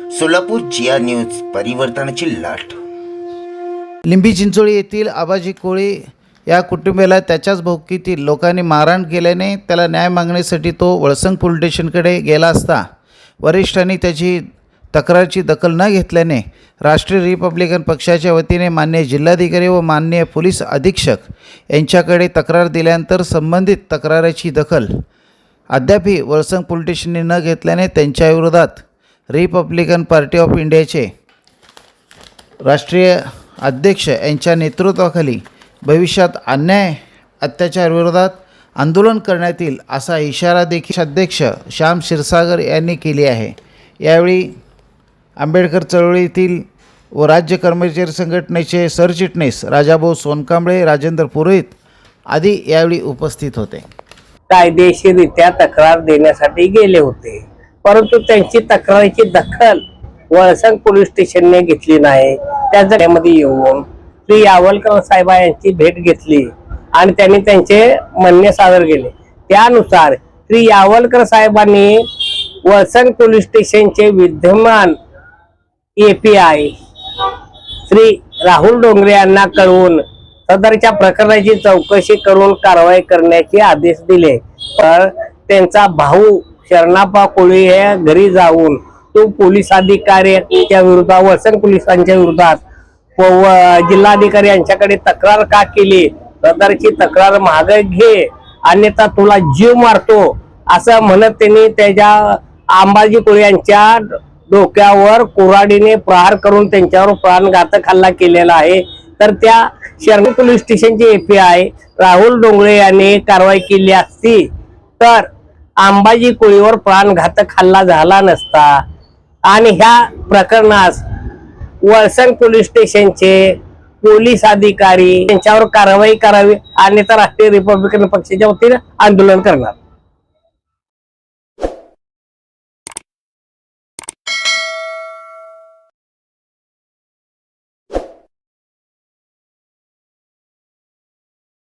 सोलापूर जिया news, परिवर्तनाची लाट। लिंबी चिंचोळी येथील आबाजी कोळी या कुटुंबियाला त्याच्याच भोवतीतील लोकांनी मारहाण केल्याने त्याला न्याय मागण्यासाठी तो वळसंग पोलीस स्टेशनकडे गेला असता वरिष्ठांनी त्याची तक्रारची दखल न घेतल्याने राष्ट्रीय रिपब्लिकन पक्षाच्या वतीने माननीय जिल्हाधिकारी व माननीय पोलीस अधीक्षक यांच्याकडे तक्रार दिल्यानंतर संबंधित तक्राराची दखल अद्यापही वळसंग पोलीस स्टेशनने न घेतल्याने त्यांच्या विरोधात रिपब्लिकन पार्टी ऑफ इंडियाचे राष्ट्रीय अध्यक्ष यांच्या नेतृत्वाखाली भविष्यात अन्याय अत्याचार विरोधात आंदोलन करण्यात येईल असा इशारा देखील अध्यक्ष श्याम क्षीरसागर यांनी केली आहे। यावेळी आंबेडकर चळवळीतील व राज्य कर्मचारी संघटनेचे सरचिटणीस राजाभाऊ सोनकांबळे, राजेंद्र पुरोहित आदी यावेळी उपस्थित होते। कायदेशीररित्या तक्रार देण्यासाठी गेले होते, परंतु त्यांची तक्रारीची दखल वळसंग पोलीस स्टेशनने घेतली नाही। त्यामध्ये येऊन श्री यावलकर साहेब यांची भेट घेतली आणि त्यांनी त्यांचे म्हणणे सादर केले। त्यानुसार श्री यावलकर साहेबांनी वळसंग पोलीस स्टेशनचे विद्यमान API श्री राहुल डोंगरे यांना कळवून सदरच्या प्रकरणाची चौकशी करून कारवाई करण्याचे आदेश दिले। तर त्यांचा भाऊ शरणाप्पा कोळी हे घरी जाऊन तो पोलीस अधिकाऱ्यांच्या विरोधात वळसंग पोलिसांच्या विरोधात जिल्हाधिकारी यांच्याकडे तक्रार का केली, सदरची तक्रार मागे घे अन्यथा तुला जीव मारतो असं म्हणत त्यांनी त्याच्या अंबाजी कोळी यांच्या डोक्यावर कुऱ्हाडीने प्रहार करून त्यांच्यावर प्राणघातक हल्ला केलेला आहे। तर त्या शरण पोलीस स्टेशनचे API राहुल डोंगरे यांनी कारवाई केली असती तर अंबाजी कोळीवर प्राणघातक हल्ला झाला नसता आणि ह्या प्रकरणास वळसंग पोलीस स्टेशनचे पोलीस अधिकारी त्यांच्यावर कारवाई करावी अन्यथा राष्ट्रीय रिपब्लिकन पक्षाच्या वतीने आंदोलन करणार।